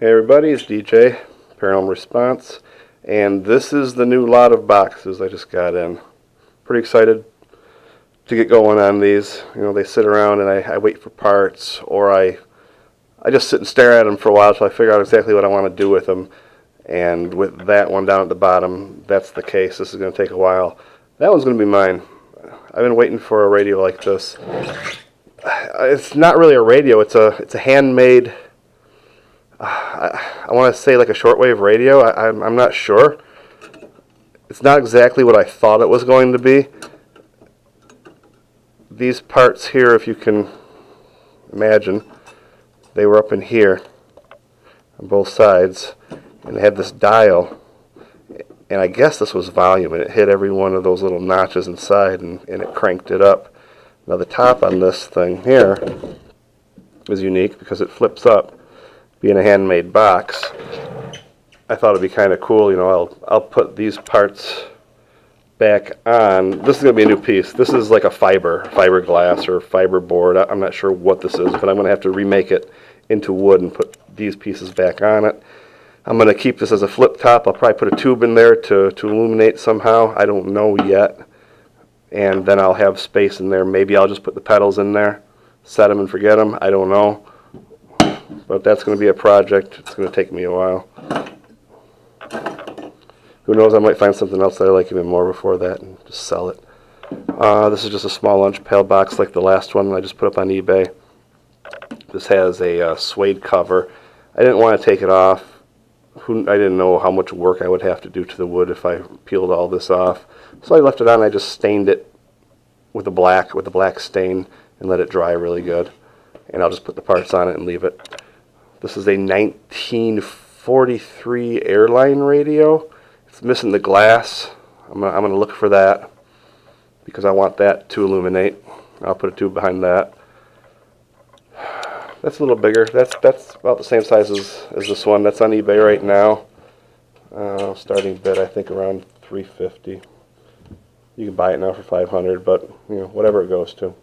Hey everybody, it's DJ, Paranormal Response, and this is the new lot of boxes I just got in. Pretty excited to get going on these. You know, they sit around and I wait for parts, or I just sit and stare at them for a while until I figure out exactly what I want to do with them. And with that one down at the bottom, that's the case. This is going to take a while. That one's going to be mine. I've been waiting for a radio like this. It's not really a radio, it's a handmade, I want to say like a shortwave radio. I'm not sure. It's not exactly what I thought it was going to be. These parts here, if you can imagine, they were up in here on both sides, and they had this dial, and I guess this was volume, and it hit every one of those little notches inside, and it cranked it up. Now the top on this thing here is unique because it flips up. Being a handmade box, I thought it'd be kind of cool. You know, I'll put these parts back on. This is going to be a new piece. This is like a fiberglass or fiber board. I'm not sure what this is, but I'm going to have to remake it into wood and put these pieces back on it. I'm going to keep this as a flip top. I'll probably put a tube in there to illuminate somehow. I don't know yet. And then I'll have space in there. Maybe I'll just put the pedals in there, set them and forget them. I don't know. But that's going to be a project. It's going to take me a while. Who knows, I might find something else that I like even more before that and just sell it. This is just a small lunch pail box like the last one I just put up on eBay. This has a suede cover. I didn't want to take it off. I didn't know how much work I would have to do to the wood if I peeled all this off. So I left it on. I just stained it with a black stain and let it dry really good. And I'll just put the parts on it and leave it. This is a 1943 airline radio. It's missing the glass. I'm gonna look for that because I want that to illuminate. I'll put a tube behind that. That's a little bigger. That's about the same size as this one. That's on eBay right now. Starting bid I think around $350. You can buy it now for $500, but you know, whatever it goes to.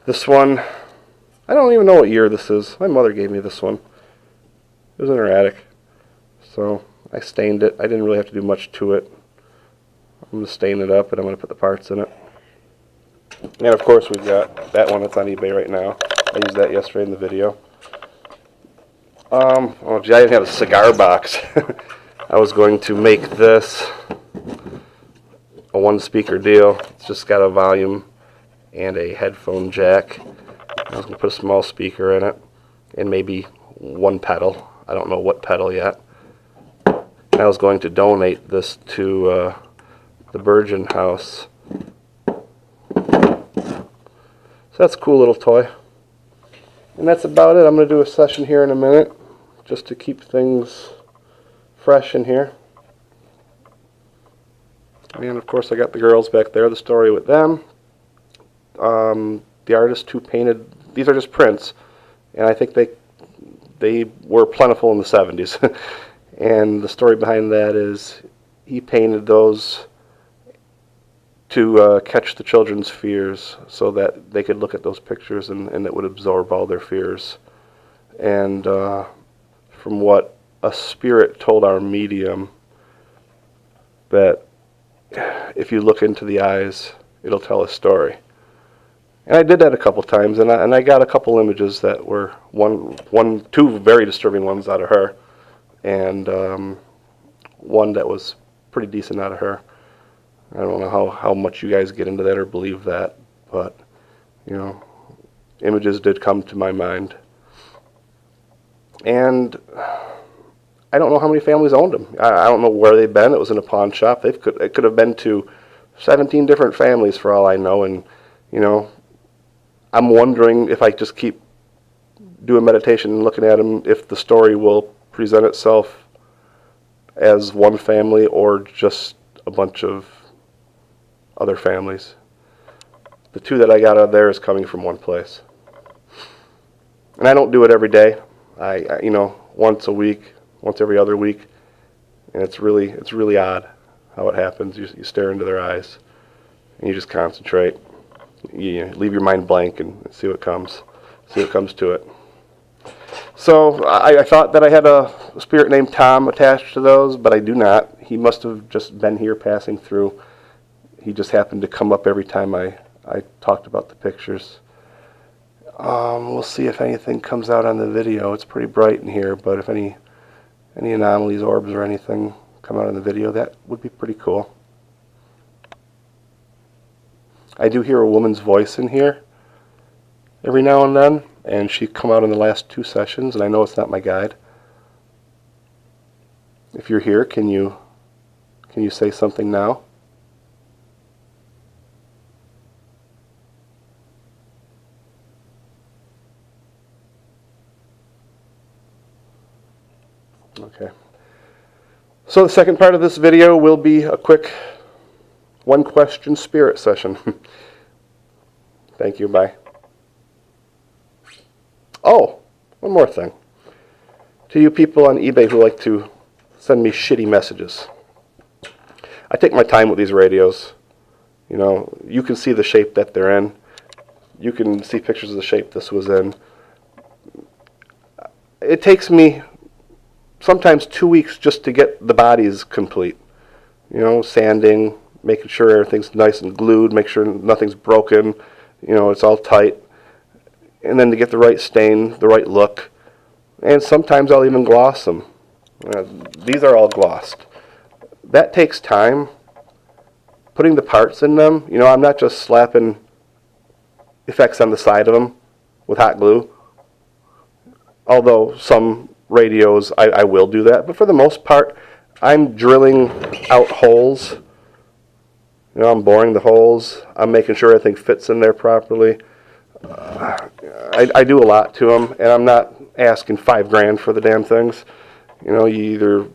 This one, I don't even know what year this is. My mother gave me this one. It was in her attic. So I stained it. I didn't really have to do much to it. I'm going to stain it up and I'm going to put the parts in it. And of course we've got that one that's on eBay right now. I used that yesterday in the video. Oh gee, I didn't have a cigar box. I was going to make this a one speaker deal. It's just got a volume and a headphone jack. I was going to put a small speaker in it and maybe one pedal. I don't know what pedal yet. And I was going to donate this to the Virgin House. So that's a cool little toy. And that's about it. I'm going to do a session here in a minute just to keep things fresh in here. And of course I got the girls back there, the story with them. The artist who painted, these are just prints, and I think they were plentiful in the 70s. And the story behind that is he painted those to catch the children's fears so that they could look at those pictures and it would absorb all their fears. And from what a spirit told our medium, that if you look into the eyes, it'll tell a story. And I did that a couple times, and I got a couple images that were two very disturbing ones out of her, and one that was pretty decent out of her. I don't know how much you guys get into that or believe that, but you know, images did come to my mind. And I don't know how many families owned them. I don't know where they've been. It was in a pawn shop. It could have been to 17 different families for all I know, and you know, I'm wondering if I just keep doing meditation and looking at them, if the story will present itself as one family or just a bunch of other families. The two that I got out of there is coming from one place. And I don't do it every day. I you know, once a week, once every other week, and it's really odd how it happens. You stare into their eyes and you just concentrate. You leave your mind blank and see what comes to it. So I thought that I had a spirit named Tom attached to those, but I do not. He must have just been here passing through. He just happened to come up every time I talked about the pictures. We'll see if anything comes out on the video. It's pretty bright in here, but if any anomalies, orbs, or anything come out in the video, that would be pretty cool. I do hear a woman's voice in here every now and then, and she come out in the last 2 sessions, and I know it's not my guide. If you're here, can you say something now? Okay. So the second part of this video will be a quick one-question spirit session. Thank you, bye. Oh, one more thing. To you people on eBay who like to send me shitty messages. I take my time with these radios. You know, you can see the shape that they're in. You can see pictures of the shape this was in. It takes me sometimes 2 weeks just to get the bodies complete. You know, sanding, making sure everything's nice and glued, make sure nothing's broken, you know, it's all tight. And then to get the right stain, the right look. And sometimes I'll even gloss them. These are all glossed. That takes time. Putting the parts in them, you know, I'm not just slapping effects on the side of them with hot glue. Although some radios I will do that, but for the most part I'm drilling out holes. You know, I'm boring the holes. I'm making sure everything fits in there properly. I do a lot to them, and I'm not asking $5,000 for the damn things. You know, you either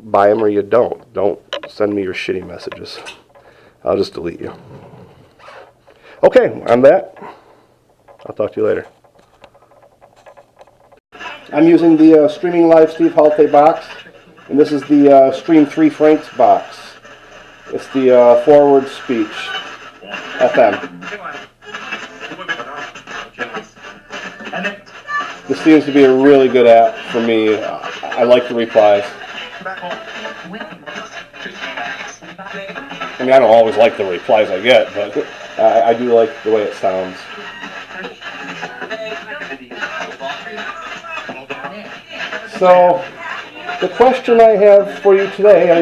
buy them or you don't. Don't send me your shitty messages. I'll just delete you. Okay, on that, I'll talk to you later. I'm using the Streaming Live Steve Halte box, and this is the Stream 3 Franks box. It's the forward speech FM. This seems to be a really good app for me. I like the replies. I mean, I don't always like the replies I get, but I do like the way it sounds. So, the question I have for you today, are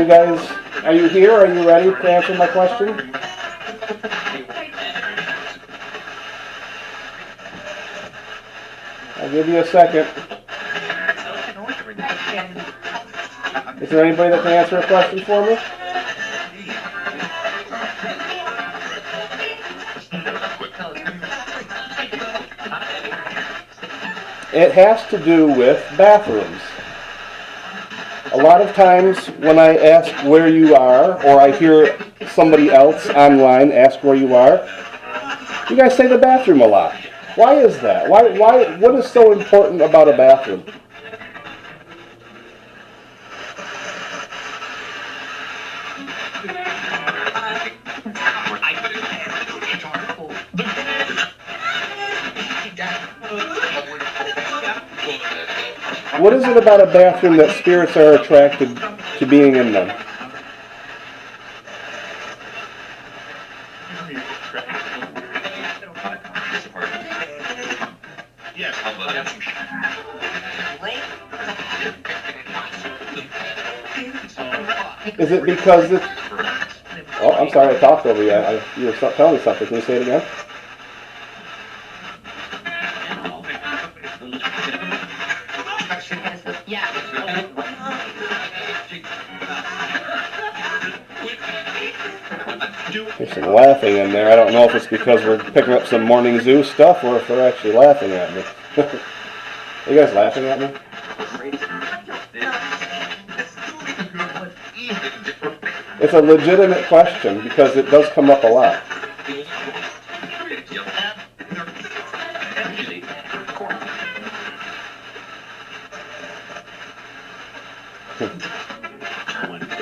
you here? Are you ready to answer my question? I'll give you a second. Is there anybody that can answer a question for me? It has to do with bathrooms. A lot of times when I ask where you are, or I hear somebody else online ask where you are, you guys say the bathroom a lot. Why is that? What is so important about a bathroom? What is it about a bathroom that spirits are attracted to being in them? Is it because it's... Oh, I'm sorry, I talked over you. You were telling me something. Can you say it again? There's some laughing in there. I don't know if it's because we're picking up some Morning Zoo stuff or if they're actually laughing at me. Are you guys laughing at me? It's a legitimate question because it does come up a lot.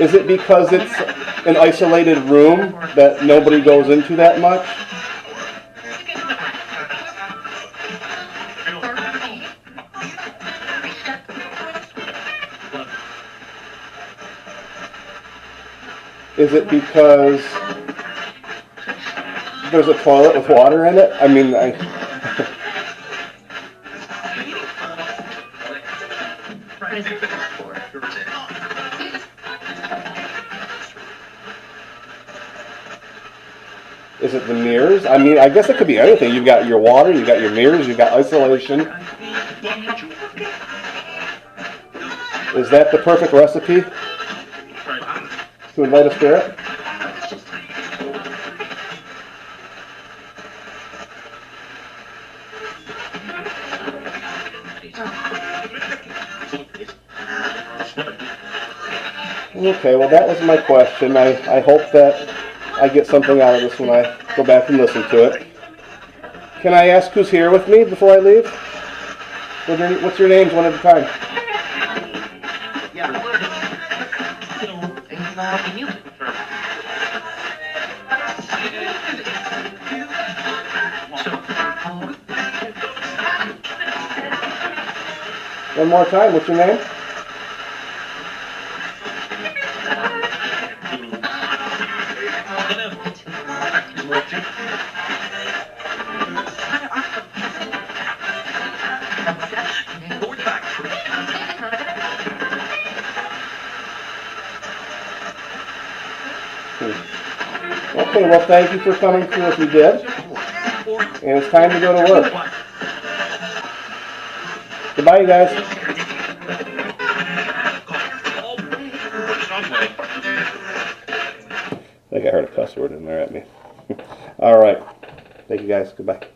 Is it because it's an isolated room that nobody goes into that much? Is it because there's a toilet with water in it? I mean, is it the mirrors? I mean, I guess it could be anything. You've got your water, you've got your mirrors, you've got isolation. Is that the perfect recipe to invite a spirit? Okay, well that was my question. I hope that I get something out of this when I go back and listen to it. Can I ask who's here with me before I leave? What's your names one at a time? One more time, what's your name? Okay, well thank you for coming through if you did. And it's time to go to work. Goodbye, you guys. I think I heard a cuss word in there at me. All right. Thank you guys. Goodbye.